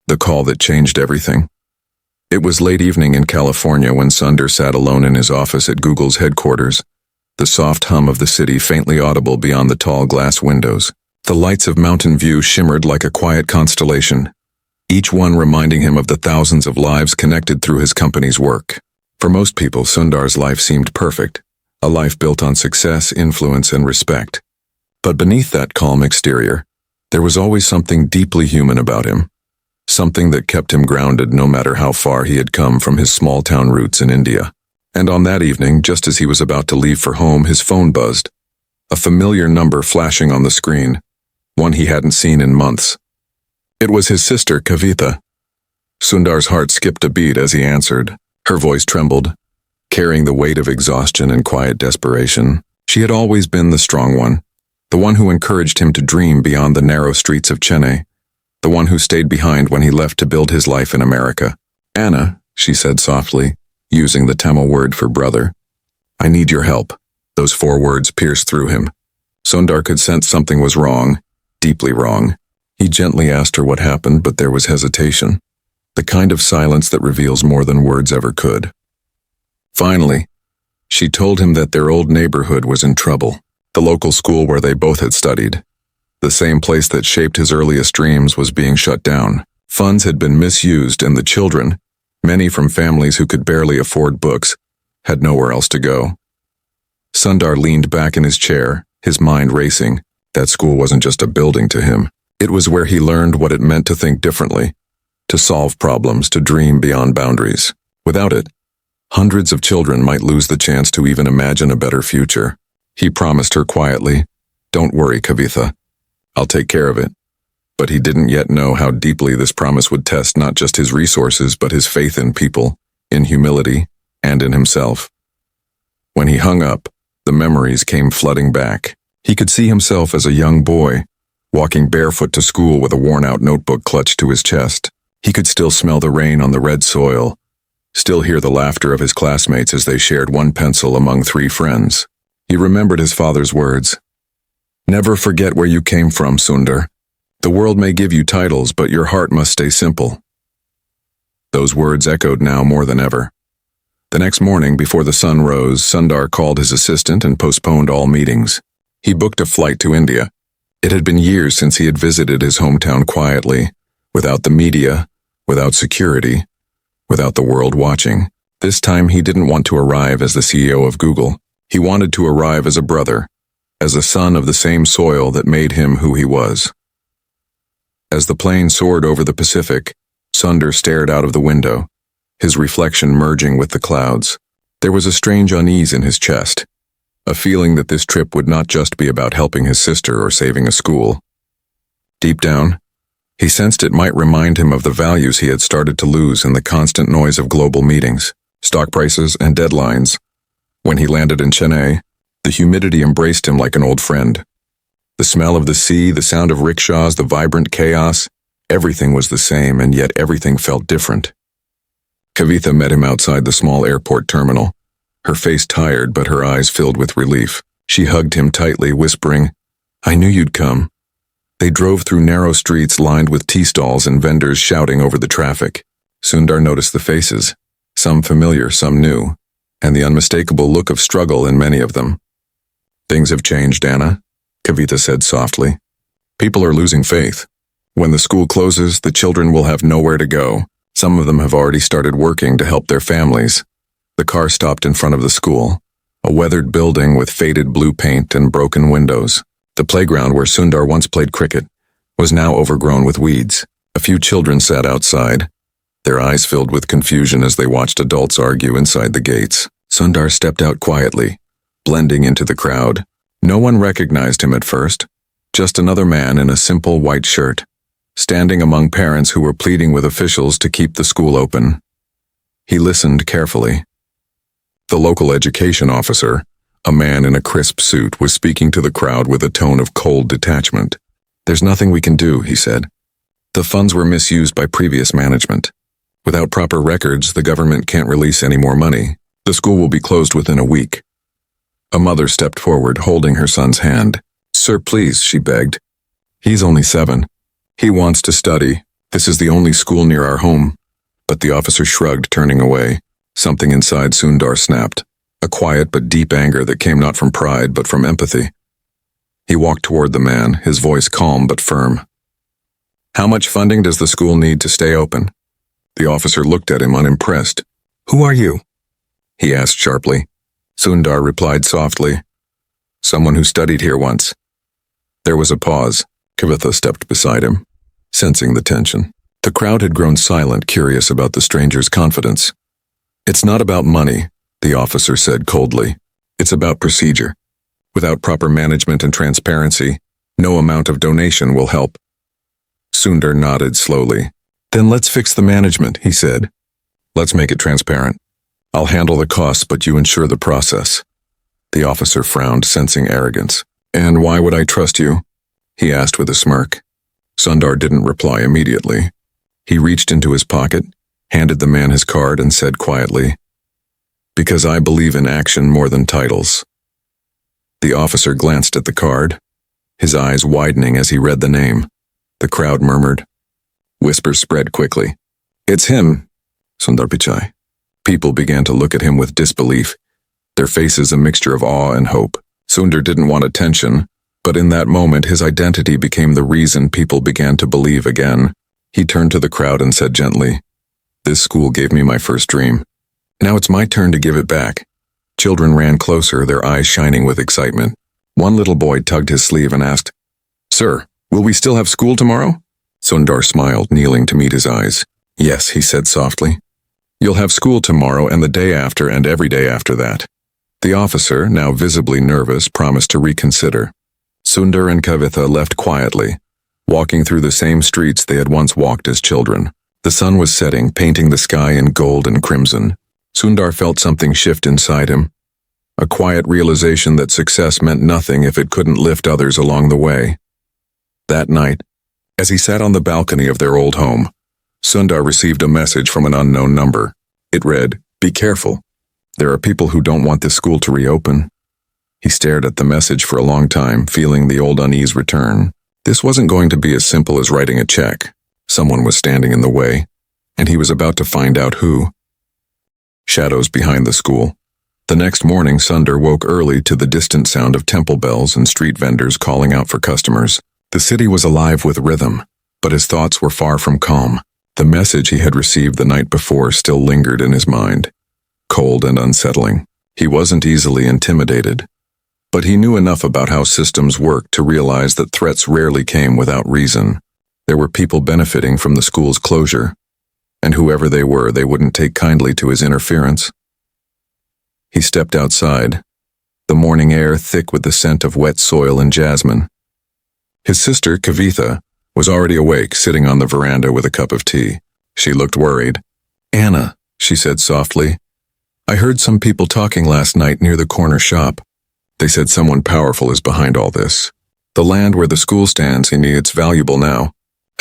The call that changed everything. It was late evening in California when Sundar sat alone in his office at Google's headquarters, the soft hum of the city faintly audible beyond the tall glass windows. The lights of Mountain View shimmered like a quiet constellation, each one reminding him of the thousands of lives connected through his company's work. For most people, Sundar's life seemed perfect, a life built on success, influence, and respect. But beneath that calm exterior, there was always something deeply human about him, something that kept him grounded no matter how far he had come from his small-town roots in India. And on that evening, just as he was about to leave for home, his phone buzzed, a familiar number flashing on the screen, one he hadn't seen in months. It was his sister, Kavitha. Sundar's heart skipped a beat as he answered. Her voice trembled, carrying the weight of exhaustion and quiet desperation. She had always been the strong one, the one who encouraged him to dream beyond the narrow streets of Chennai, the one who stayed behind when he left to build his life in America. "Anna," she said softly, using the Tamil word for brother. "I need your help." Those 4 words pierced through him. Sundar could sense something was wrong, deeply wrong. He gently asked her what happened, but there was hesitation, the kind of silence that reveals more than words ever could. Finally, she told him that their old neighborhood was in trouble. The local school where they both had studied, the same place that shaped his earliest dreams, was being shut down. Funds had been misused, and the children, many from families who could barely afford books, had nowhere else to go. Sundar leaned back in his chair, his mind racing. That school wasn't just a building to him. It was where he learned what it meant to think differently, to solve problems, to dream beyond boundaries. Without it, hundreds of children might lose the chance to even imagine a better future. He promised her quietly, "Don't worry, Kavitha. I'll take care of it." But he didn't yet know how deeply this promise would test not just his resources, but his faith in people, in humility, and in himself. When he hung up, the memories came flooding back. He could see himself as a young boy, walking barefoot to school with a worn-out notebook clutched to his chest. He could still smell the rain on the red soil, still hear the laughter of his classmates as they shared one pencil among 3 friends. He remembered his father's words. "Never forget where you came from, Sundar. The world may give you titles, but your heart must stay simple." Those words echoed now more than ever. The next morning, before the sun rose, Sundar called his assistant and postponed all meetings. He booked a flight to India. It had been years since he had visited his hometown quietly, without the media, without security, without the world watching. This time he didn't want to arrive as the CEO of Google. He wanted to arrive as a brother, as a son of the same soil that made him who he was. As the plane soared over the Pacific, Sundar stared out of the window, his reflection merging with the clouds. There was a strange unease in his chest, a feeling that this trip would not just be about helping his sister or saving a school. Deep down, he sensed it might remind him of the values he had started to lose in the constant noise of global meetings, stock prices, and deadlines. When he landed in Chennai, the humidity embraced him like an old friend. The smell of the sea, the sound of rickshaws, the vibrant chaos, everything was the same, and yet everything felt different. Kavitha met him outside the small airport terminal, her face tired but her eyes filled with relief. She hugged him tightly, whispering, "I knew you'd come." They drove through narrow streets lined with tea stalls and vendors shouting over the traffic. Sundar noticed the faces, some familiar, some new, and the unmistakable look of struggle in many of them. "Things have changed, Anna," Kavitha said softly. "People are losing faith. When the school closes, the children will have nowhere to go. Some of them have already started working to help their families." The car stopped in front of the school, a weathered building with faded blue paint and broken windows. The playground where Sundar once played cricket was now overgrown with weeds. A few children sat outside, their eyes filled with confusion as they watched adults argue inside the gates. Sundar stepped out quietly, blending into the crowd. No one recognized him at first, just another man in a simple white shirt, standing among parents who were pleading with officials to keep the school open. He listened carefully. The local education officer, a man in a crisp suit, was speaking to the crowd with a tone of cold detachment. "There's nothing we can do," he said. "The funds were misused by previous management. Without proper records, the government can't release any more money. The school will be closed within a week." A mother stepped forward, holding her son's hand. "Sir, please," she begged. "He's only 7. He wants to study. This is the only school near our home. But the officer shrugged, turning away. Something inside Sundar snapped, a quiet but deep anger that came not from pride but from empathy. He walked toward the man, his voice calm but firm. How much funding does the school need to stay open? The officer looked at him unimpressed. Who are you? He asked sharply. Sundar replied softly. Someone who studied here once. There was a pause. Kavitha stepped beside him, sensing the tension. The crowd had grown silent, curious about the stranger's confidence. It's not about money, the officer said coldly. It's about procedure. Without proper management and transparency, no amount of donation will help. Sundar nodded slowly. Then let's fix the management, he said. Let's make it transparent. I'll handle the costs, but you ensure the process. The officer frowned, sensing arrogance. And why would I trust you? He asked with a smirk. Sundar didn't reply immediately. He reached into his pocket, handed the man his card, and said quietly, Because I believe in action more than titles. The officer glanced at the card, his eyes widening as he read the name. The crowd murmured. Whispers spread quickly. It's him, Sundar Pichai. People began to look at him with disbelief, their faces a mixture of awe and hope. Sundar didn't want attention, but in that moment his identity became the reason people began to believe again. He turned to the crowd and said gently, This school gave me my first dream. Now it's my turn to give it back. Children ran closer, their eyes shining with excitement. One little boy tugged his sleeve and asked, Sir, will we still have school tomorrow? Sundar smiled, kneeling to meet his eyes. Yes, he said softly. You'll have school tomorrow and the day after and every day after that. The officer, now visibly nervous, promised to reconsider. Sundar and Kavitha left quietly, walking through the same streets they had once walked as children. The sun was setting, painting the sky in gold and crimson. Sundar felt something shift inside him, a quiet realization that success meant nothing if it couldn't lift others along the way. That night, as he sat on the balcony of their old home, Sundar received a message from an unknown number. It read, Be careful. There are people who don't want this school to reopen. He stared at the message for a long time, feeling the old unease return. This wasn't going to be as simple as writing a check. Someone was standing in the way, and he was about to find out who. Shadows behind the school. The next morning, Sundar woke early to the distant sound of temple bells and street vendors calling out for customers. The city was alive with rhythm, but his thoughts were far from calm. The message he had received the night before still lingered in his mind, cold and unsettling. He wasn't easily intimidated, but he knew enough about how systems work to realize that threats rarely came without reason. There were people benefiting from the school's closure, and whoever they were, they wouldn't take kindly to his interference. He stepped outside, the morning air thick with the scent of wet soil and jasmine. His sister, Kavitha, was already awake, sitting on the veranda with a cup of tea. She looked worried. Anna, she said softly, I heard some people talking last night near the corner shop. They said someone powerful is behind all this. The land where the school stands, it's valuable now.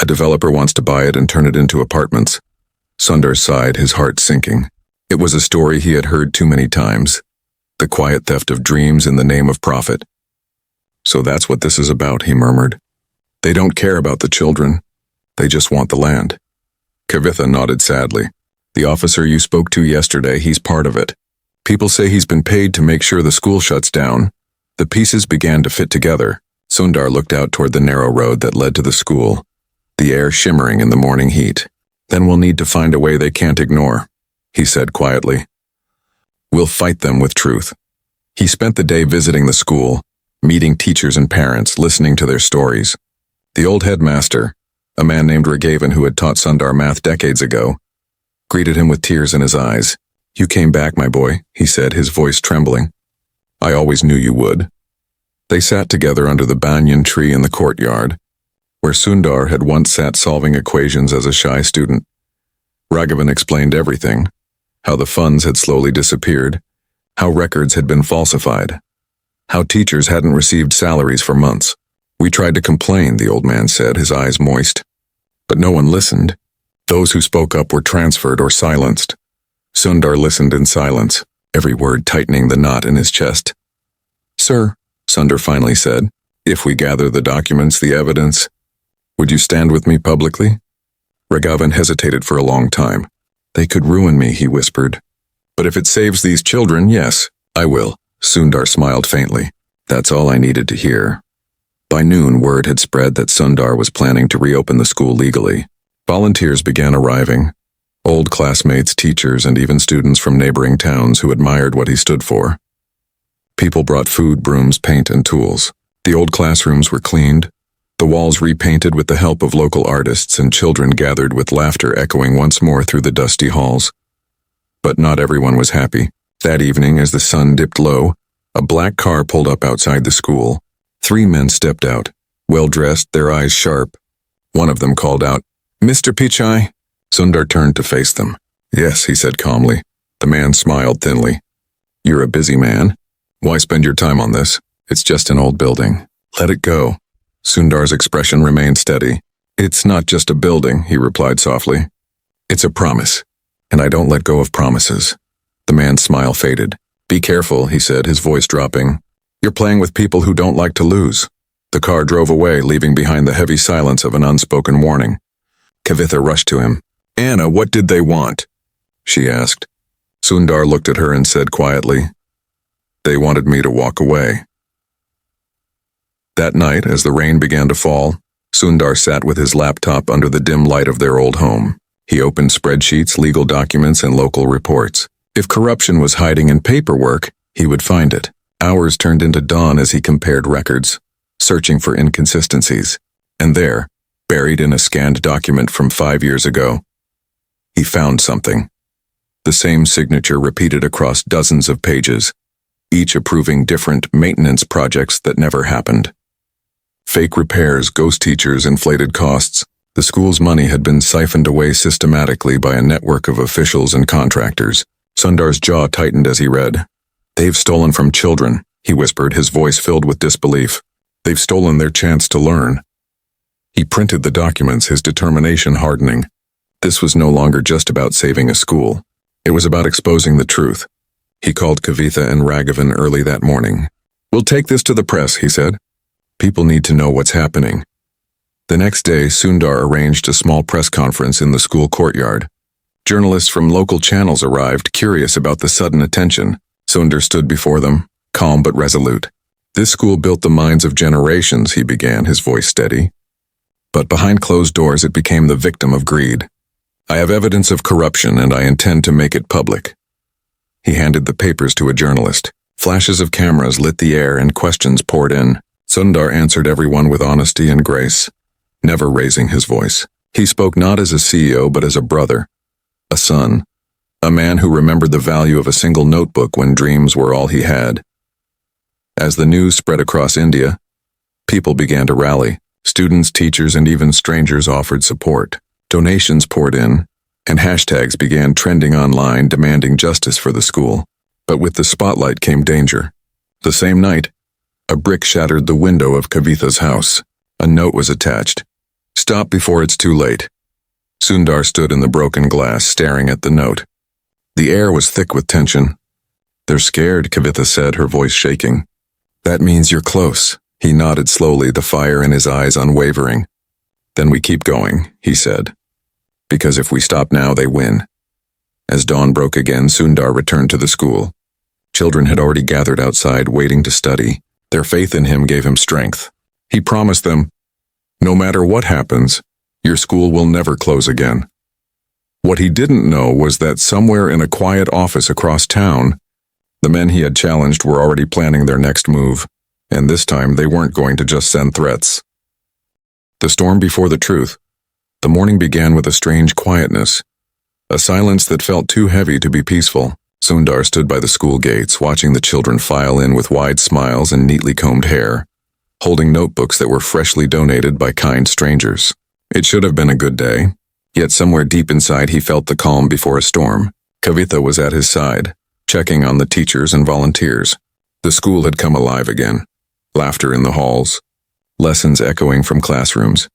A developer wants to buy it and turn it into apartments. Sundar sighed, his heart sinking. It was a story he had heard too many times. The quiet theft of dreams in the name of profit. So that's what this is about, he murmured. They don't care about the children. They just want the land. Kavitha nodded sadly. The officer you spoke to yesterday, he's part of it. People say he's been paid to make sure the school shuts down. The pieces began to fit together. Sundar looked out toward the narrow road that led to the school, the air shimmering in the morning heat. Then we'll need to find a way they can't ignore, he said quietly. We'll fight them with truth. He spent the day visiting the school, meeting teachers and parents, listening to their stories. The old headmaster, a man named Ragavan who had taught Sundar math decades ago, greeted him with tears in his eyes. You came back, my boy, he said, his voice trembling. I always knew you would. They sat together under the banyan tree in the courtyard, where Sundar had once sat solving equations as a shy student. Ragavan explained everything, how the funds had slowly disappeared, how records had been falsified, how teachers hadn't received salaries for months. We tried to complain, the old man said, his eyes moist. But no one listened. Those who spoke up were transferred or silenced. Sundar listened in silence, every word tightening the knot in his chest. Sir, Sundar finally said, if we gather the documents, the evidence, would you stand with me publicly? Raghavan hesitated for a long time. They could ruin me, he whispered. But if it saves these children, yes, I will. Sundar smiled faintly. That's all I needed to hear. By noon, word had spread that Sundar was planning to reopen the school legally. Volunteers began arriving. Old classmates, teachers, and even students from neighboring towns who admired what he stood for. People brought food, brooms, paint, and tools. The old classrooms were cleaned, the walls repainted with the help of local artists, and children gathered with laughter echoing once more through the dusty halls. But not everyone was happy. That evening, as the sun dipped low, a black car pulled up outside the school. 3 men stepped out, well-dressed, their eyes sharp. One of them called out, "Mr. Pichai?" Sundar turned to face them. "Yes," he said calmly. The man smiled thinly. "You're a busy man. Why spend your time on this? It's just an old building. Let it go." Sundar's expression remained steady. "It's not just a building," he replied softly. "It's a promise, and I don't let go of promises." The man's smile faded. "Be careful," he said, his voice dropping. "You're playing with people who don't like to lose." The car drove away, leaving behind the heavy silence of an unspoken warning. Kavitha rushed to him. "Anna, what did they want?" she asked. Sundar looked at her and said quietly, "They wanted me to walk away." That night, as the rain began to fall, Sundar sat with his laptop under the dim light of their old home. He opened spreadsheets, legal documents, and local reports. If corruption was hiding in paperwork, he would find it. Hours turned into dawn as he compared records, searching for inconsistencies. And there, buried in a scanned document from 5 years ago, he found something. The same signature repeated across dozens of pages, each approving different maintenance projects that never happened. Fake repairs, ghost teachers, inflated costs. The school's money had been siphoned away systematically by a network of officials and contractors. Sundar's jaw tightened as he read. "They've stolen from children," he whispered, his voice filled with disbelief. "They've stolen their chance to learn." He printed the documents, his determination hardening. This was no longer just about saving a school. It was about exposing the truth. He called Kavitha and Raghavan early that morning. "We'll take this to the press," he said. "People need to know what's happening." The next day, Sundar arranged a small press conference in the school courtyard. Journalists from local channels arrived, curious about the sudden attention. Sundar stood before them, calm but resolute. "This school built the minds of generations," he began, his voice steady. "But behind closed doors it became the victim of greed. I have evidence of corruption and I intend to make it public." He handed the papers to a journalist. Flashes of cameras lit the air and questions poured in. Sundar answered everyone with honesty and grace, never raising his voice. He spoke not as a CEO but as a brother, a son, a man who remembered the value of a single notebook when dreams were all he had. As the news spread across India, people began to rally. Students, teachers, and even strangers offered support. Donations poured in, and hashtags began trending online demanding justice for the school. But with the spotlight came danger. The same night, a brick shattered the window of Kavitha's house. A note was attached. "Stop before it's too late." Sundar stood in the broken glass, staring at the note. The air was thick with tension. "They're scared," Kavitha said, her voice shaking. "That means you're close." He nodded slowly, the fire in his eyes unwavering. "Then we keep going," he said. "Because if we stop now, they win." As dawn broke again, Sundar returned to the school. Children had already gathered outside, waiting to study. Their faith in him gave him strength. He promised them, "No matter what happens, your school will never close again." What he didn't know was that somewhere in a quiet office across town, the men he had challenged were already planning their next move, and this time they weren't going to just send threats. The storm before the truth. The morning began with a strange quietness, a silence that felt too heavy to be peaceful. Sundar stood by the school gates, watching the children file in with wide smiles and neatly combed hair, holding notebooks that were freshly donated by kind strangers. It should have been a good day, yet somewhere deep inside he felt the calm before a storm. Kavitha was at his side, checking on the teachers and volunteers. The school had come alive again. Laughter in the halls, lessons echoing from classrooms.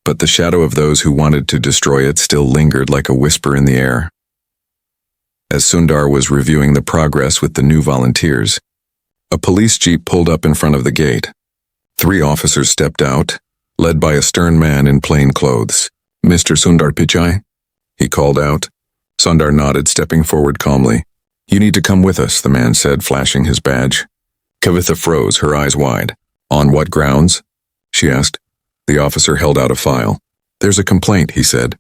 But the shadow of those who wanted to destroy it still lingered like a whisper in the air. As Sundar was reviewing the progress with the new volunteers, a police jeep pulled up in front of the gate. 3 officers stepped out, led by a stern man in plain clothes. Mr. Sundar Pichai? He called out. Sundar nodded, stepping forward calmly. You need to come with us, the man said, flashing his badge. Kavitha froze, her eyes wide. On what grounds? She asked. The officer held out a file. There's a complaint, he said.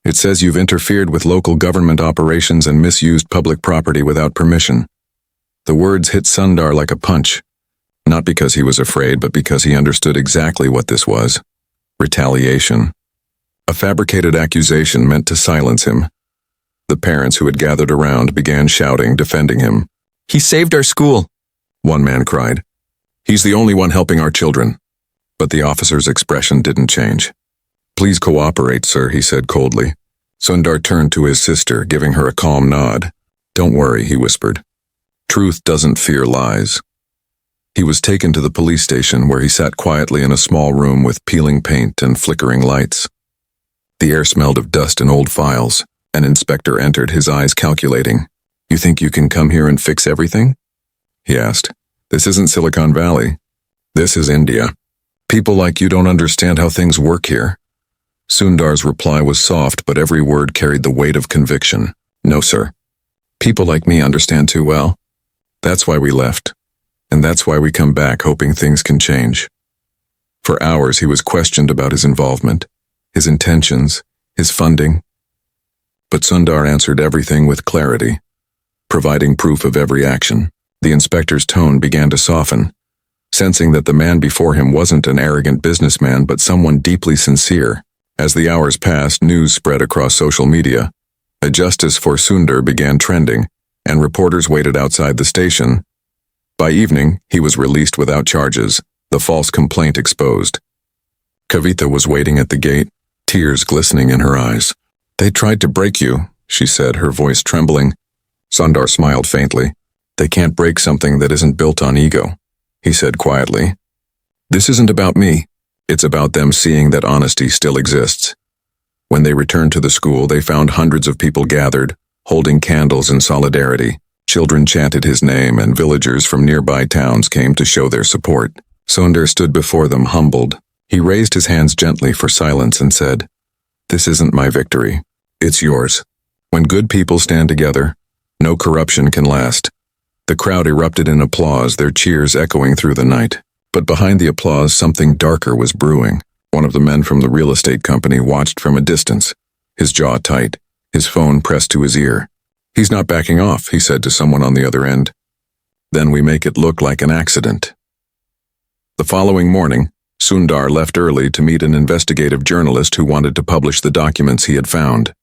It says you've interfered with local government operations and misused public property without permission. The words hit Sundar like a punch. Not because he was afraid, but because he understood exactly what this was. Retaliation. A fabricated accusation meant to silence him. The parents who had gathered around began shouting, defending him. He saved our school, one man cried. He's the only one helping our children. But the officer's expression didn't change. Please cooperate, sir, he said coldly. Sundar turned to his sister, giving her a calm nod. Don't worry, he whispered. Truth doesn't fear lies. He was taken to the police station where he sat quietly in a small room with peeling paint and flickering lights. The air smelled of dust and old files. An inspector entered, his eyes calculating. You think you can come here and fix everything? He asked. This isn't Silicon Valley. This is India. People like you don't understand how things work here. Sundar's reply was soft, but every word carried the weight of conviction. No, sir. People like me understand too well. That's why we left. And that's why we come back, hoping things can change. For hours he was questioned about his involvement, his intentions, his funding. But Sundar answered everything with clarity, providing proof of every action. The inspector's tone began to soften, sensing that the man before him wasn't an arrogant businessman but someone deeply sincere. As the hours passed, news spread across social media. A justice for Sundar began trending, and reporters waited outside the station. By evening, he was released without charges, the false complaint exposed. Kavitha was waiting at the gate, tears glistening in her eyes. They tried to break you, she said, her voice trembling. Sundar smiled faintly. They can't break something that isn't built on ego, he said quietly. This isn't about me. It's about them seeing that honesty still exists. When they returned to the school, they found hundreds of people gathered, holding candles in solidarity. Children chanted his name, and villagers from nearby towns came to show their support. Sundar stood before them, humbled. He raised his hands gently for silence and said, This isn't my victory. It's yours. When good people stand together, no corruption can last. The crowd erupted in applause, their cheers echoing through the night. But behind the applause, something darker was brewing. One of the men from the real estate company watched from a distance, his jaw tight, his phone pressed to his ear. He's not backing off, he said to someone on the other end. Then we make it look like an accident. The following morning, Sundar left early to meet an investigative journalist who wanted to publish the documents he had found.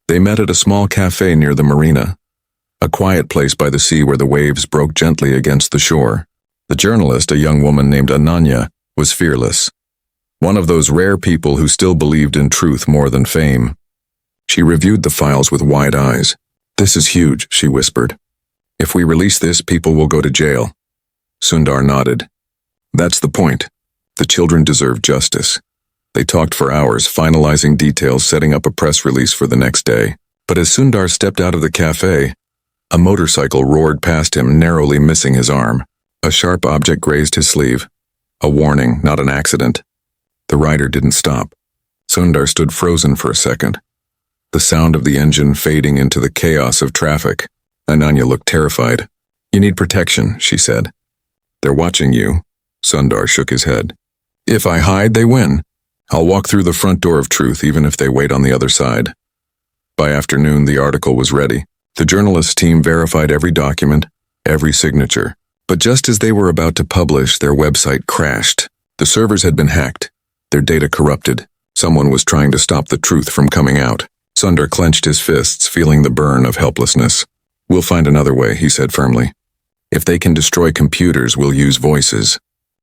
They met at a small cafe near the marina, a quiet place by the sea where the waves broke gently against the shore. The journalist, a young woman named Ananya, was fearless. One of those rare people who still believed in truth more than fame. She reviewed the files with wide eyes. This is huge, she whispered. If we release this, people will go to jail. Sundar nodded. That's the point. The children deserve justice. They talked for hours, finalizing details, setting up a press release for the next day. But as Sundar stepped out of the cafe, a motorcycle roared past him, narrowly missing his arm. A sharp object grazed his sleeve. A warning, not an accident. The rider didn't stop. Sundar stood frozen for a second, the sound of the engine fading into the chaos of traffic. Ananya looked terrified. You need protection, she said. They're watching you. Sundar shook his head. If I hide, they win. I'll walk through the front door of truth, even if they wait on the other side. By afternoon, the article was ready. The journalist team verified every document, every signature. But just as they were about to publish, their website crashed. The servers had been hacked, their data corrupted. Someone was trying to stop the truth from coming out. Sundar clenched his fists, feeling the burn of helplessness. We'll find another way, he said firmly. If they can destroy computers, we'll use voices.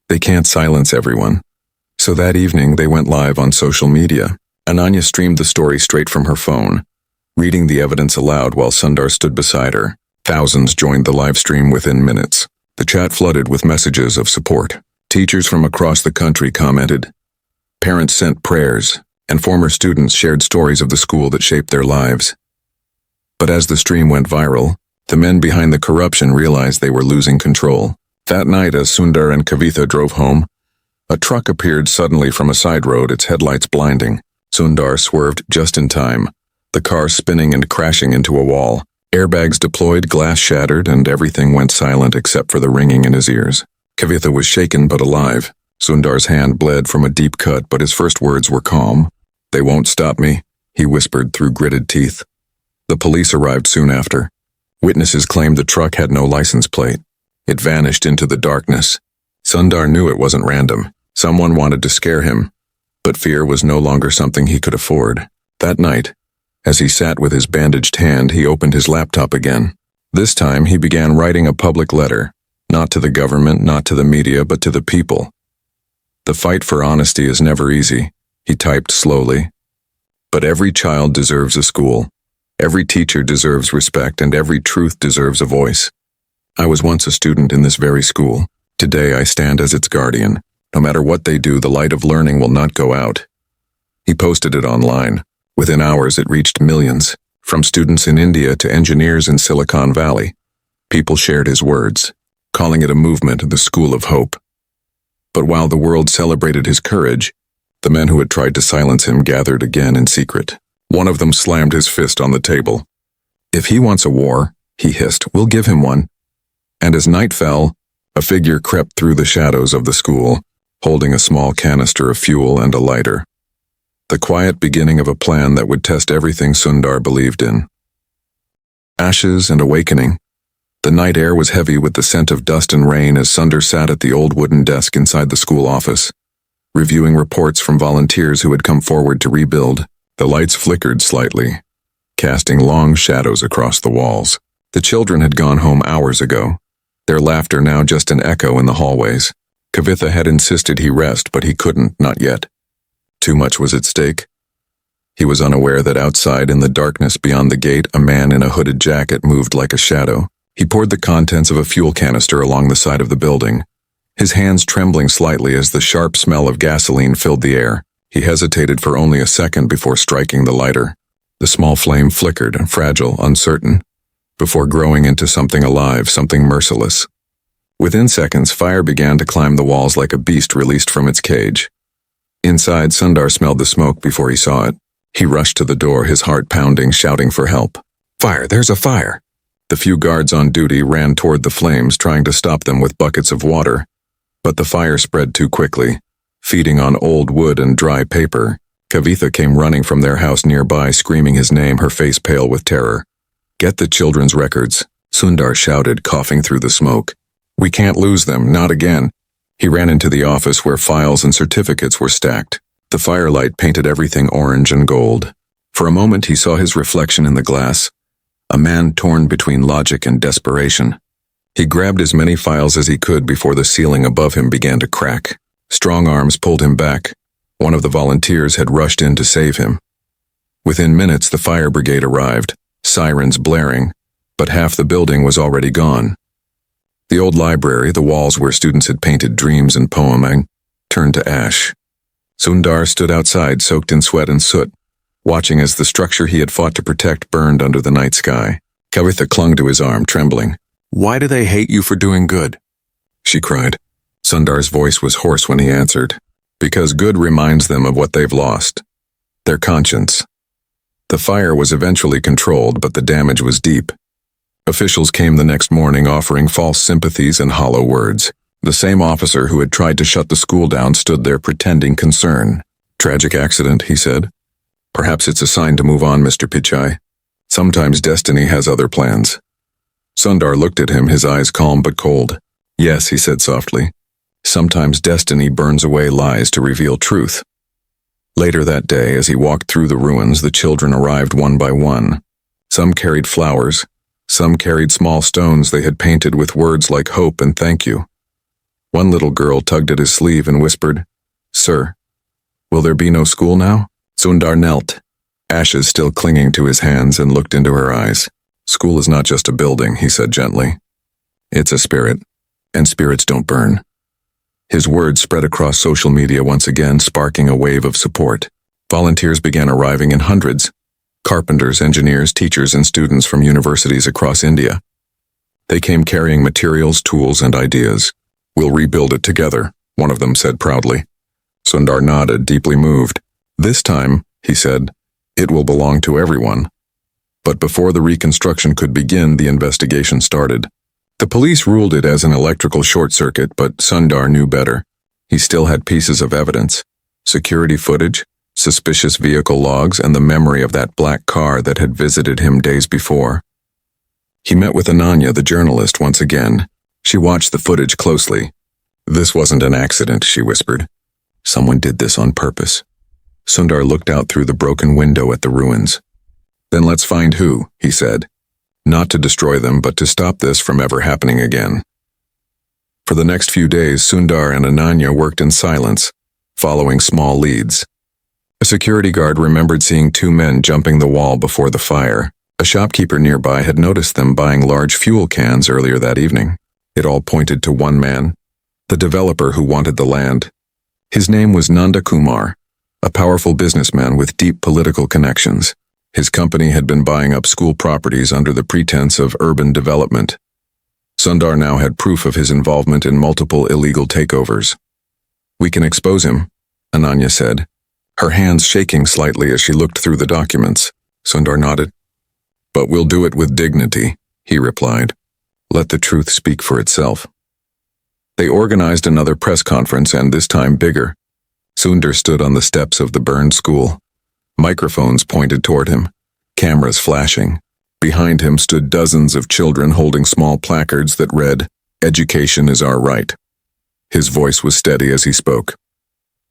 They can't silence everyone. So that evening, they went live on social media. Ananya streamed the story straight from her phone, reading the evidence aloud while Sundar stood beside her. Thousands joined the live stream within minutes. The chat flooded with messages of support. Teachers from across the country commented. Parents sent prayers, and former students shared stories of the school that shaped their lives. But as the stream went viral, the men behind the corruption realized they were losing control. That night, as Sundar and Kavitha drove home, a truck appeared suddenly from a side road, its headlights blinding. Sundar swerved just in time, the car spinning and crashing into a wall. Airbags deployed, glass shattered, and everything went silent except for the ringing in his ears. Kavitha was shaken but alive. Sundar's hand bled from a deep cut, but his first words were calm. "They won't stop me," he whispered through gritted teeth. The police arrived soon after. Witnesses claimed the truck had no license plate. It vanished into the darkness. Sundar knew it wasn't random. Someone wanted to scare him, but fear was no longer something he could afford. That night, as he sat with his bandaged hand, he opened his laptop again. This time, he began writing a public letter, not to the government, not to the media, but to the people. "The fight for honesty is never easy," he typed slowly. "But every child deserves a school. Every teacher deserves respect, and every truth deserves a voice. I was once a student in this very school. Today I stand as its guardian. No matter what they do, the light of learning will not go out." He posted it online. Within hours, it reached millions, from students in India to engineers in Silicon Valley. People shared his words, calling it a movement, the school of hope. But while the world celebrated his courage, the men who had tried to silence him gathered again in secret. One of them slammed his fist on the table. "If he wants a war," he hissed, "we'll give him one." And as night fell, a figure crept through the shadows of the school, holding a small canister of fuel and a lighter. The quiet beginning of a plan that would test everything Sundar believed in. Ashes and awakening. The night air was heavy with the scent of dust and rain as Sundar sat at the old wooden desk inside the school office, reviewing reports from volunteers who had come forward to rebuild. The lights flickered slightly, casting long shadows across the walls. The children had gone home hours ago, their laughter now just an echo in the hallways. Kavitha had insisted he rest, but he couldn't, not yet. Too much was at stake. He was unaware that outside in the darkness beyond the gate, a man in a hooded jacket moved like a shadow. He poured the contents of a fuel canister along the side of the building, his hands trembling slightly as the sharp smell of gasoline filled the air. He hesitated for only a second before striking the lighter. The small flame flickered, fragile, uncertain, before growing into something alive, something merciless. Within seconds, fire began to climb the walls like a beast released from its cage. Inside, Sundar smelled the smoke before he saw it. He rushed to the door, his heart pounding, shouting for help. "Fire! There's a fire!" The few guards on duty ran toward the flames, trying to stop them with buckets of water. But the fire spread too quickly, feeding on old wood and dry paper. Kavitha came running from their house nearby, screaming his name, her face pale with terror. "Get the children's records," Sundar shouted, coughing through the smoke. "We can't lose them, not again." He ran into the office where files and certificates were stacked. The firelight painted everything orange and gold. For a moment he saw his reflection in the glass, a man torn between logic and desperation. He grabbed as many files as he could before the ceiling above him began to crack. Strong arms pulled him back. One of the volunteers had rushed in to save him. Within minutes the fire brigade arrived, sirens blaring, but half the building was already gone. The old library, the walls where students had painted dreams and poeming, turned to ash. Sundar stood outside, soaked in sweat and soot, watching as the structure he had fought to protect burned under the night sky. Kavitha clung to his arm, trembling. "Why do they hate you for doing good?" she cried. Sundar's voice was hoarse when he answered. "Because good reminds them of what they've lost. Their conscience." The fire was eventually controlled, but the damage was deep. Officials came the next morning offering false sympathies and hollow words. The same officer who had tried to shut the school down stood there pretending concern. "Tragic accident," he said. "Perhaps it's a sign to move on, Mr. Pichai. Sometimes destiny has other plans." Sundar looked at him, his eyes calm but cold. "Yes," he said softly. "Sometimes destiny burns away lies to reveal truth." Later that day, as he walked through the ruins, the children arrived one by one. Some carried flowers. Some carried small stones they had painted with words like hope and thank you. One little girl tugged at his sleeve and whispered, "Sir, will there be no school now?" Sundar knelt, ashes still clinging to his hands, and looked into her eyes. "School is not just a building," he said gently. "It's a spirit, and spirits don't burn." His words spread across social media once again, sparking a wave of support. Volunteers began arriving in hundreds. Carpenters, engineers, teachers, and students from universities across India. They came carrying materials, tools, and ideas. "We'll rebuild it together," one of them said proudly. Sundar nodded, deeply moved. This time, he said. "It will belong to everyone." But before the reconstruction could begin, the investigation started. The police ruled it as an electrical short circuit, but Sundar knew better. He still had pieces of evidence: security footage, suspicious vehicle logs, and the memory of that black car that had visited him days before. He met with Ananya, the journalist, once again. She watched the footage closely. "This wasn't an accident," she whispered. "Someone did this on purpose." Sundar looked out through the broken window at the ruins. "Then let's find who," he said. "Not to destroy them, but to stop this from ever happening again." For the next few days, Sundar and Ananya worked in silence, following small leads. A security guard remembered seeing two men jumping the wall before the fire. A shopkeeper nearby had noticed them buying large fuel cans earlier that evening. It all pointed to one man, the developer who wanted the land. His name was Nanda Kumar, a powerful businessman with deep political connections. His company had been buying up school properties under the pretense of urban development. Sundar now had proof of his involvement in multiple illegal takeovers. "We can expose him," Ananya said, her hands shaking slightly as she looked through the documents. Sundar nodded. "But we'll do it with dignity," he replied. "Let the truth speak for itself." They organized another press conference, and this time bigger. Sundar stood on the steps of the burned school. Microphones pointed toward him, cameras flashing. Behind him stood dozens of children holding small placards that read, "Education is our right." His voice was steady as he spoke.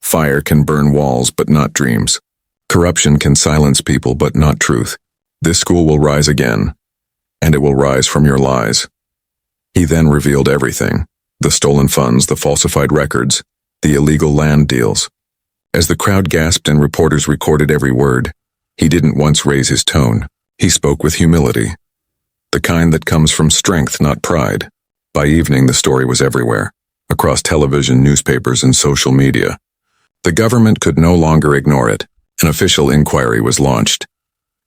"Fire can burn walls, but not dreams. Corruption can silence people, but not truth. This school will rise again, and it will rise from your lies." He then revealed everything: the stolen funds, the falsified records, the illegal land deals. As the crowd gasped and reporters recorded every word, he didn't once raise his tone. He spoke with humility, the kind that comes from strength, not pride. By evening, the story was everywhere, across television, newspapers, and social media. The government could no longer ignore it. An official inquiry was launched.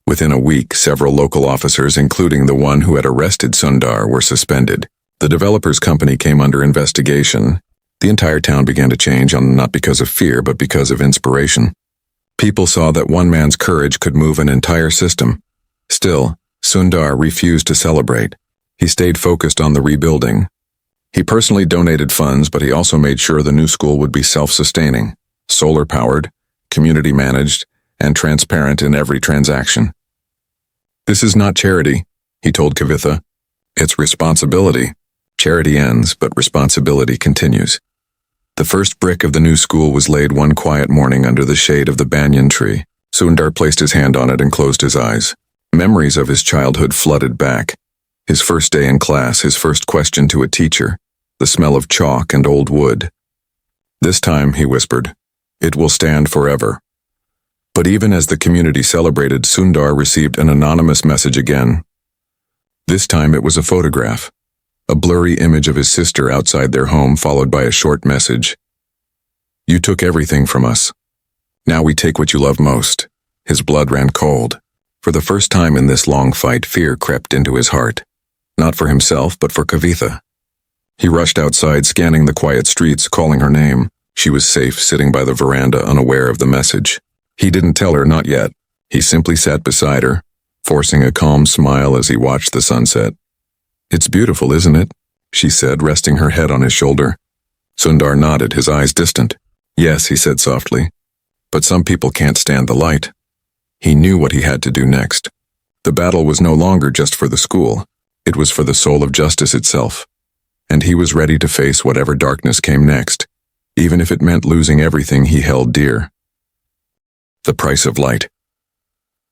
Within a week, several local officers, including the one who had arrested Sundar, were suspended. The developer's company came under investigation. The entire town began to change, not because of fear, but because of inspiration. People saw that one man's courage could move an entire system. Still, Sundar refused to celebrate. He stayed focused on the rebuilding. He personally donated funds, but he also made sure the new school would be self-sustaining, solar-powered, community-managed, and transparent in every transaction. "This is not charity," he told Kavitha. "It's responsibility. Charity ends, but responsibility continues." The first brick of the new school was laid one quiet morning under the shade of the banyan tree. Sundar placed his hand on it and closed his eyes. Memories of his childhood flooded back. His first day in class, his first question to a teacher, the smell of chalk and old wood. "This time," he whispered, "it will stand forever." But even as the community celebrated, Sundar received an anonymous message again. This time it was a photograph, a blurry image of his sister outside their home, followed by a short message. "You took everything from us. Now we take what you love most." His blood ran cold. For the first time in this long fight, fear crept into his heart. Not for himself, but for Kavitha. He rushed outside, scanning the quiet streets, calling her name. She was safe, sitting by the veranda, unaware of the message. He didn't tell her, not yet. He simply sat beside her, forcing a calm smile as he watched the sunset. "It's beautiful, isn't it?" she said, resting her head on his shoulder. Sundar nodded, his eyes distant. "Yes," he said softly. "But some people can't stand the light." He knew what he had to do next. The battle was no longer just for the school. It was for the soul of justice itself. And he was ready to face whatever darkness came next, even if it meant losing everything he held dear. The price of light.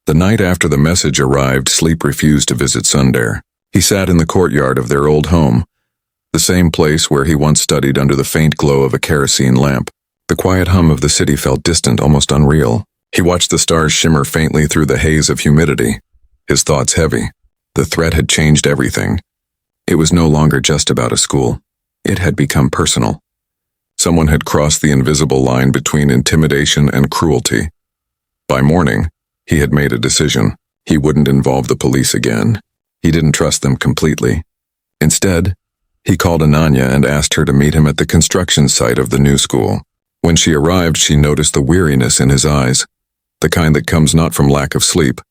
The night after the message arrived, sleep refused to visit Sundar. He sat in the courtyard of their old home, the same place where he once studied under the faint glow of a kerosene lamp. The quiet hum of the city felt distant, almost unreal. He watched the stars shimmer faintly through the haze of humidity, his thoughts heavy. The threat had changed everything. It was no longer just about a school. It had become personal. Someone had crossed the invisible line between intimidation and cruelty. By morning, he had made a decision. He wouldn't involve the police again. He didn't trust them completely. Instead, he called Ananya and asked her to meet him at the construction site of the new school. When she arrived, she noticed the weariness in his eyes, the kind that comes not from lack of sleep,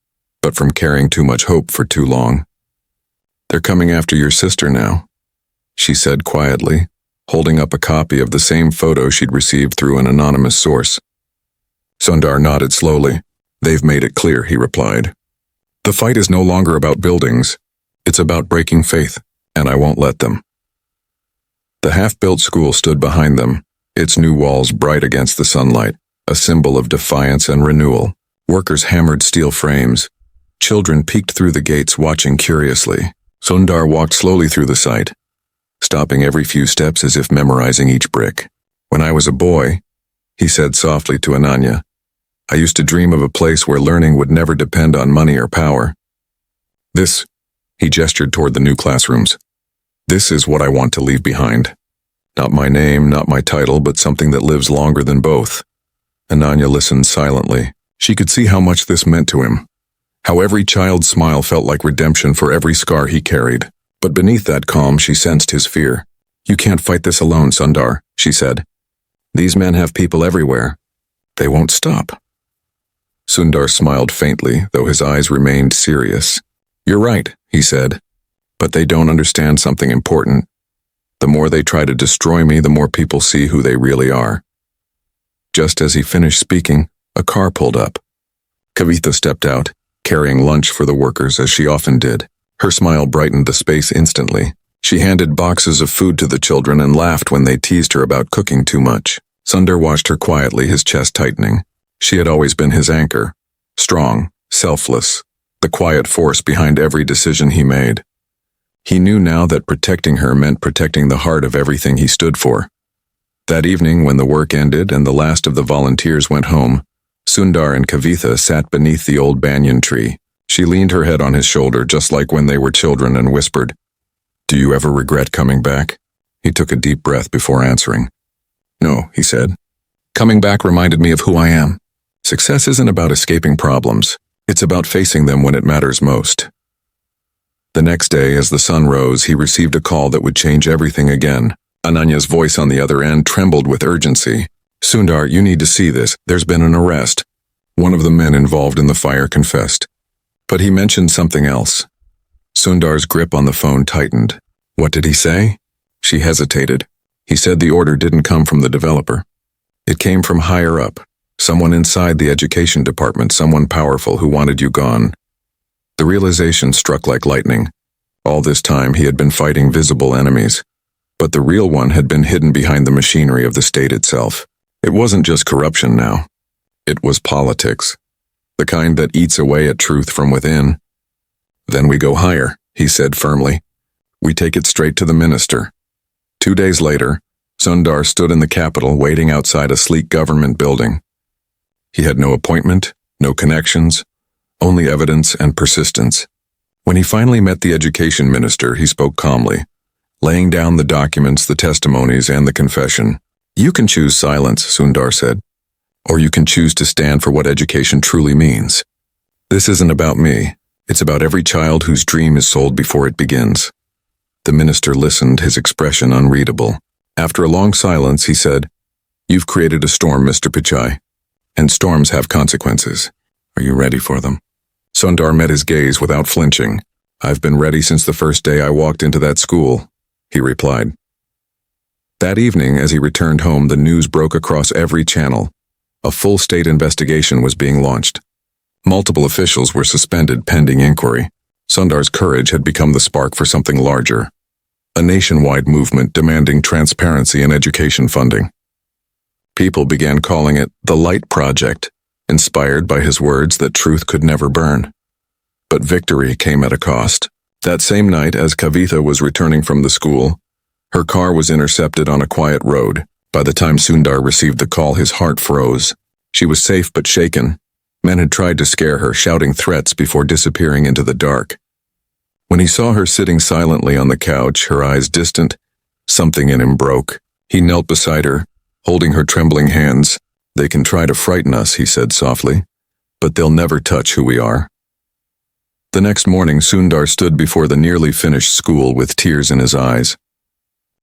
but from carrying too much hope for too long. "They're coming after your sister now," she said quietly, holding up a copy of the same photo she'd received through an anonymous source. Sundar nodded slowly. "They've made it clear," he replied. "The fight is no longer about buildings. It's about breaking faith, and I won't let them." The half-built school stood behind them, its new walls bright against the sunlight, a symbol of defiance and renewal. Workers hammered steel frames. Children peeked through the gates, watching curiously. Sundar walked slowly through the site, stopping every few steps as if memorizing each brick. "When I was a boy," he said softly to Ananya, "I used to dream of a place where learning would never depend on money or power. This," he gestured toward the new classrooms, "this is what I want to leave behind. Not my name, not my title, but something that lives longer than both." Ananya listened silently. She could see how much this meant to him, how every child's smile felt like redemption for every scar he carried. But beneath that calm, she sensed his fear. "You can't fight this alone, Sundar," she said. "These men have people everywhere. They won't stop." Sundar smiled faintly, though his eyes remained serious. "You're right," he said, "but they don't understand something important. The more they try to destroy me, the more people see who they really are." Just as he finished speaking, a car pulled up. Kavitha stepped out, carrying lunch for the workers as she often did. Her smile brightened the space instantly. She handed boxes of food to the children and laughed when they teased her about cooking too much. Sundar watched her quietly, his chest tightening. She had always been his anchor, strong, selfless, the quiet force behind every decision he made. He knew now that protecting her meant protecting the heart of everything he stood for. That evening, when the work ended and the last of the volunteers went home, Sundar and Kavitha sat beneath the old banyan tree. She leaned her head on his shoulder just like when they were children and whispered, "Do you ever regret coming back?" He took a deep breath before answering. "No," he said. "Coming back reminded me of who I am. Success isn't about escaping problems. It's about facing them when it matters most." The next day, as the sun rose, he received a call that would change everything again. Ananya's voice on the other end trembled with urgency. "Sundar, you need to see this. There's been an arrest." One of the men involved in the fire confessed. But he mentioned something else. Sundar's grip on the phone tightened. "What did he say?" She hesitated. "He said the order didn't come from the developer. It came from higher up, someone inside the education department, someone powerful who wanted you gone." The realization struck like lightning. All this time he had been fighting visible enemies, but the real one had been hidden behind the machinery of the state itself. It wasn't just corruption now. It was politics, the kind that eats away at truth from within. "Then we go higher," he said firmly. "We take it straight to the minister." 2 days later, Sundar stood in the capital waiting outside a sleek government building. He had no appointment, no connections, only evidence and persistence. When he finally met the education minister, he spoke calmly, laying down the documents, the testimonies, and the confession. "You can choose silence," Sundar said, "or you can choose to stand for what education truly means. This isn't about me. It's about every child whose dream is sold before it begins." The minister listened, his expression unreadable. After a long silence, he said, "You've created a storm, Mr. Pichai, and storms have consequences. Are you ready for them?" Sundar met his gaze without flinching. "I've been ready since the first day I walked into that school," he replied. That evening, as he returned home, the news broke across every channel. A full state investigation was being launched. Multiple officials were suspended pending inquiry. Sundar's courage had become the spark for something larger, a nationwide movement demanding transparency in education funding. People began calling it the Light Project, inspired by his words that truth could never burn. But victory came at a cost. That same night, as Kavitha was returning from the school, her car was intercepted on a quiet road. By the time Sundar received the call, his heart froze. She was safe but shaken. Men had tried to scare her, shouting threats before disappearing into the dark. When he saw her sitting silently on the couch, her eyes distant, something in him broke. He knelt beside her, holding her trembling hands. "They can try to frighten us," he said softly, "but they'll never touch who we are." The next morning, Sundar stood before the nearly finished school with tears in his eyes.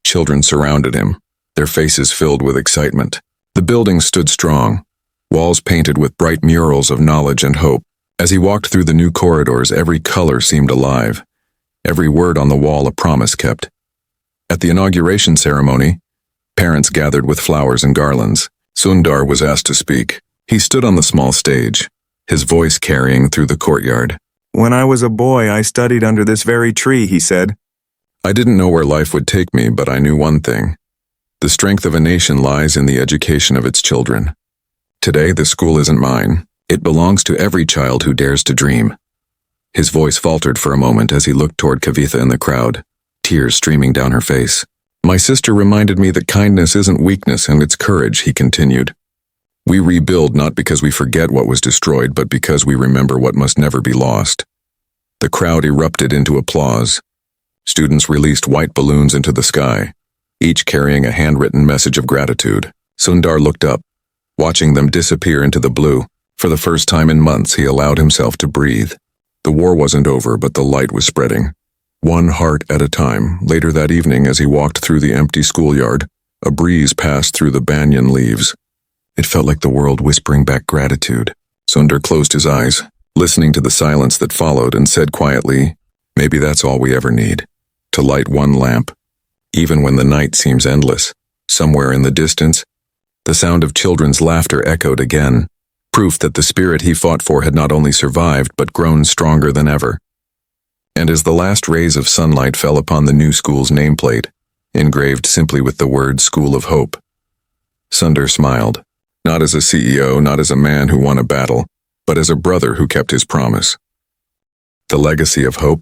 Children surrounded him, their faces filled with excitement. The building stood strong, walls painted with bright murals of knowledge and hope. As he walked through the new corridors, every color seemed alive, every word on the wall a promise kept. At the inauguration ceremony, parents gathered with flowers and garlands. Sundar was asked to speak. He stood on the small stage, his voice carrying through the courtyard. "When I was a boy, I studied under this very tree," he said. "I didn't know where life would take me, but I knew one thing. The strength of a nation lies in the education of its children. Today, the school isn't mine. It belongs to every child who dares to dream." His voice faltered for a moment as he looked toward Kavitha in the crowd, tears streaming down her face. "My sister reminded me that kindness isn't weakness and it's courage," he continued. "We rebuild not because we forget what was destroyed, but because we remember what must never be lost." The crowd erupted into applause. Students released white balloons into the sky, each carrying a handwritten message of gratitude. Sundar looked up, watching them disappear into the blue. For the first time in months, he allowed himself to breathe. The war wasn't over, but the light was spreading. One heart at a time. Later that evening, as he walked through the empty schoolyard, a breeze passed through the banyan leaves. It felt like the world whispering back gratitude. Sundar closed his eyes, listening to the silence that followed, and said quietly, "Maybe that's all we ever need, to light one lamp, even when the night seems endless." Somewhere in the distance, the sound of children's laughter echoed again, proof that the spirit he fought for had not only survived but grown stronger than ever. And as the last rays of sunlight fell upon the new school's nameplate, engraved simply with the word School of Hope, Sundar smiled, not as a CEO, not as a man who won a battle, but as a brother who kept his promise. The legacy of hope.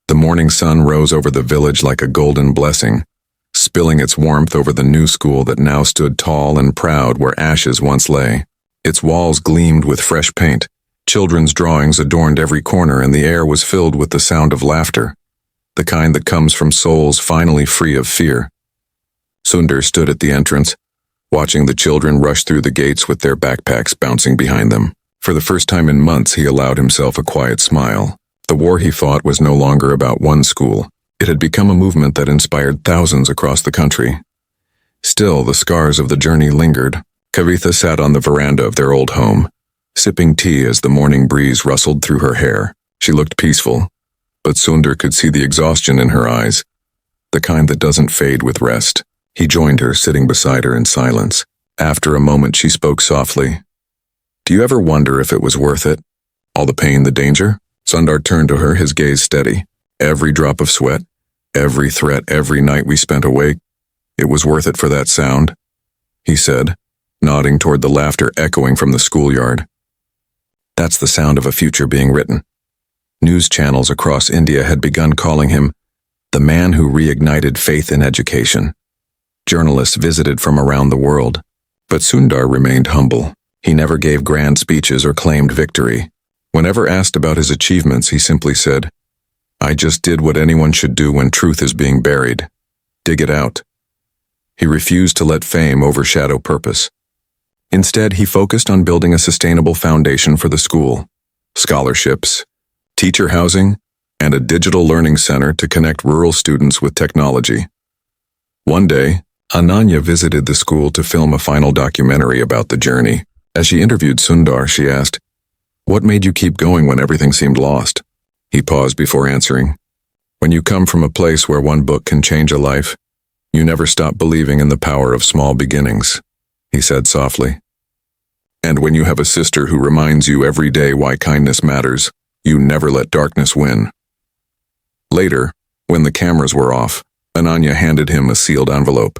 The morning sun rose over the village like a golden blessing, spilling its warmth over the new school that now stood tall and proud where ashes once lay. Its walls gleamed with fresh paint, children's drawings adorned every corner, and the air was filled with the sound of laughter, the kind that comes from souls finally free of fear. Sundar stood at the entrance, watching the children rush through the gates with their backpacks bouncing behind them. For the first time in months, he allowed himself a quiet smile. The war he fought was no longer about one school. It had become a movement that inspired thousands across the country. Still, the scars of the journey lingered. Kavitha sat on the veranda of their old home, sipping tea as the morning breeze rustled through her hair. She looked peaceful, but Sundar could see the exhaustion in her eyes, the kind that doesn't fade with rest. He joined her, sitting beside her in silence. After a moment, she spoke softly. "Do you ever wonder if it was worth it? All the pain, the danger?" Sundar turned to her, his gaze steady. "Every drop of sweat, every threat, every night we spent awake, it was worth it for that sound," he said, nodding toward the laughter echoing from the schoolyard. That's the sound of a future being written. News channels across India had begun calling him the man who reignited faith in education. Journalists visited from around the world, but Sundar remained humble. He never gave grand speeches or claimed victory. Whenever asked about his achievements, he simply said, "I just did what anyone should do when truth is being buried. Dig it out." He refused to let fame overshadow purpose. Instead, he focused on building a sustainable foundation for the school, scholarships, teacher housing, and a digital learning center to connect rural students with technology. One day, Ananya visited the school to film a final documentary about the journey. As she interviewed Sundar, she asked, "What made you keep going when everything seemed lost?" He paused before answering. "When you come from a place where one book can change a life, you never stop believing in the power of small beginnings," he said softly. "And when you have a sister who reminds you every day why kindness matters, you never let darkness win." Later, when the cameras were off, Ananya handed him a sealed envelope.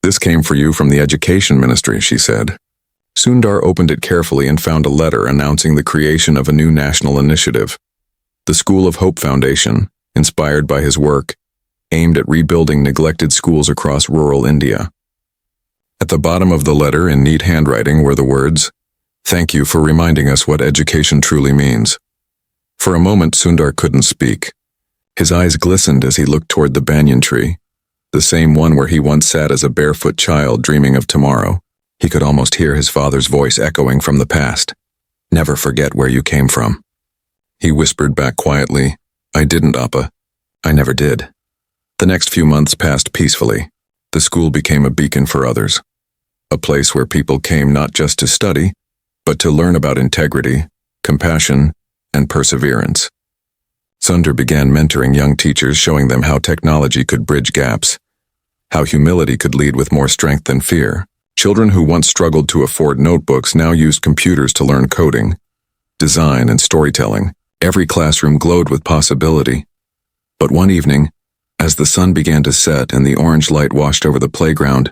"This came for you from the Education Ministry," she said. Sundar opened it carefully and found a letter announcing the creation of a new national initiative, the School of Hope Foundation, inspired by his work, aimed at rebuilding neglected schools across rural India. At the bottom of the letter, in neat handwriting, were the words, "Thank you for reminding us what education truly means." For a moment, Sundar couldn't speak. His eyes glistened as he looked toward the banyan tree, the same one where he once sat as a barefoot child dreaming of tomorrow. He could almost hear his father's voice echoing from the past. "Never forget where you came from." He whispered back quietly, "I didn't, Appa. I never did." The next few months passed peacefully. The school became a beacon for others, a place where people came not just to study, but to learn about integrity, compassion, and perseverance. Sundar began mentoring young teachers, showing them how technology could bridge gaps, how humility could lead with more strength than fear. Children who once struggled to afford notebooks now used computers to learn coding, design, and storytelling. Every classroom glowed with possibility. But one evening, as the sun began to set and the orange light washed over the playground,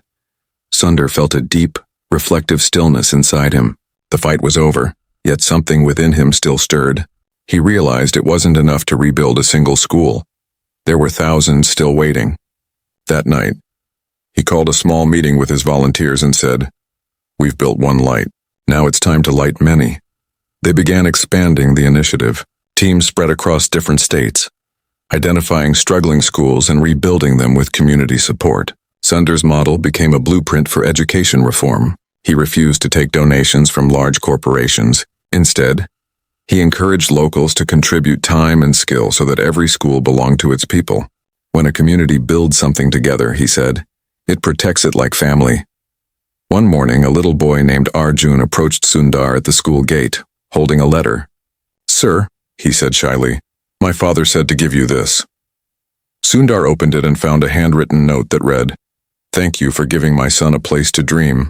Sundar felt a deep, reflective stillness inside him. The fight was over, yet something within him still stirred. He realized it wasn't enough to rebuild a single school. There were thousands still waiting. That night, he called a small meeting with his volunteers and said, "We've built one light. Now it's time to light many." They began expanding the initiative. Teams spread across different states, identifying struggling schools and rebuilding them with community support. Sundar's model became a blueprint for education reform. He refused to take donations from large corporations. Instead, he encouraged locals to contribute time and skill so that every school belonged to its people. When a community builds something together, he said, it protects it like family. One morning, a little boy named Arjun approached Sundar at the school gate, holding a letter. "Sir," he said shyly, "my father said to give you this." Sundar opened it and found a handwritten note that read, "Thank you for giving my son a place to dream.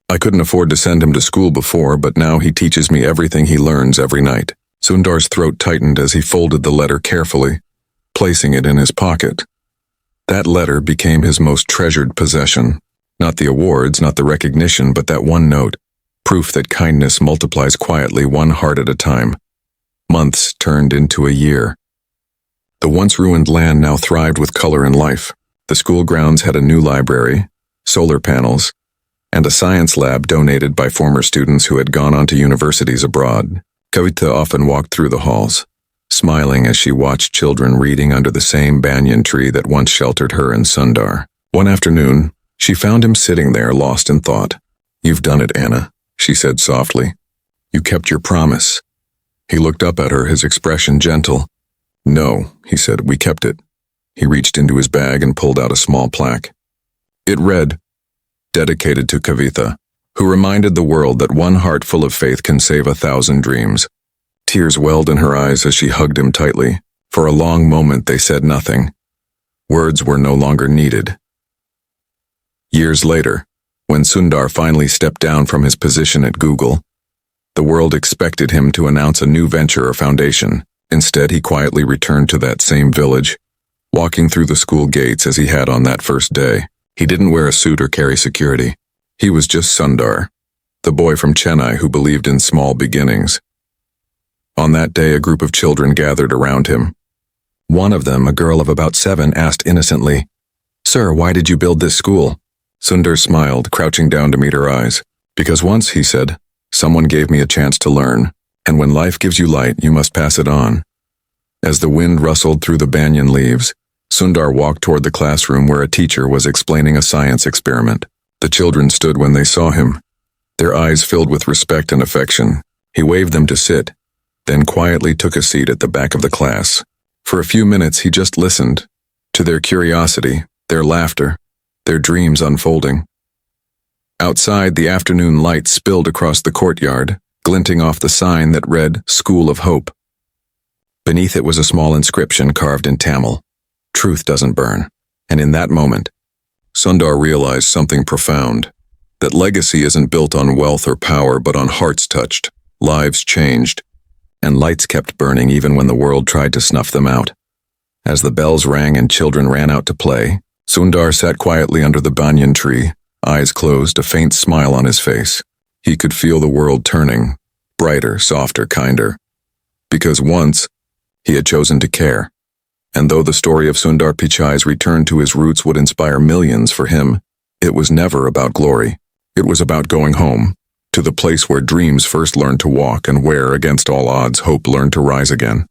I couldn't afford to send him to school before, but now he teaches me everything he learns every night." Sundar's throat tightened as he folded the letter carefully, placing it in his pocket. That letter became his most treasured possession. Not the awards, not the recognition, but that one note, proof that kindness multiplies quietly, one heart at a time. Months turned into a year. The once ruined land now thrived with color and life. The school grounds had a new library, solar panels, and a science lab donated by former students who had gone on to universities abroad. Kavita often walked through the halls, smiling as she watched children reading under the same banyan tree that once sheltered her and Sundar. One afternoon, she found him sitting there, lost in thought. "You've done it, Anna," she said softly. "You kept your promise." He looked up at her, his expression gentle. "No," he said, "we kept it." He reached into his bag and pulled out a small plaque. It read, "Dedicated to Kavita, who reminded the world that one heart full of faith can save 1,000 dreams." Tears welled in her eyes as she hugged him tightly. For a long moment they said nothing. Words were no longer needed. Years later, when Sundar finally stepped down from his position at Google, the world expected him to announce a new venture or foundation. Instead, he quietly returned to that same village, walking through the school gates as he had on that first day. He didn't wear a suit or carry security. He was just Sundar, the boy from Chennai who believed in small beginnings. On that day, a group of children gathered around him. One of them, a girl of about 7, asked innocently, "Sir, why did you build this school?" Sundar smiled, crouching down to meet her eyes. "Because once," he said, "someone gave me a chance to learn, and when life gives you light, you must pass it on." As the wind rustled through the banyan leaves, Sundar walked toward the classroom where a teacher was explaining a science experiment. The children stood when they saw him, their eyes filled with respect and affection. He waved them to sit, then quietly took a seat at the back of the class. For a few minutes he just listened to their curiosity, their laughter, their dreams unfolding. Outside, the afternoon light spilled across the courtyard, glinting off the sign that read School of Hope. Beneath it was a small inscription carved in Tamil, "Truth doesn't burn." And in that moment, Sundar realized something profound, that legacy isn't built on wealth or power but on hearts touched, lives changed, and lights kept burning even when the world tried to snuff them out. As the bells rang and children ran out to play, Sundar sat quietly under the banyan tree, eyes closed, a faint smile on his face. He could feel the world turning, brighter, softer, kinder. Because once, he had chosen to care. And though the story of Sundar Pichai's return to his roots would inspire millions, for him, it was never about glory. It was about going home, to the place where dreams first learned to walk and where, against all odds, hope learned to rise again.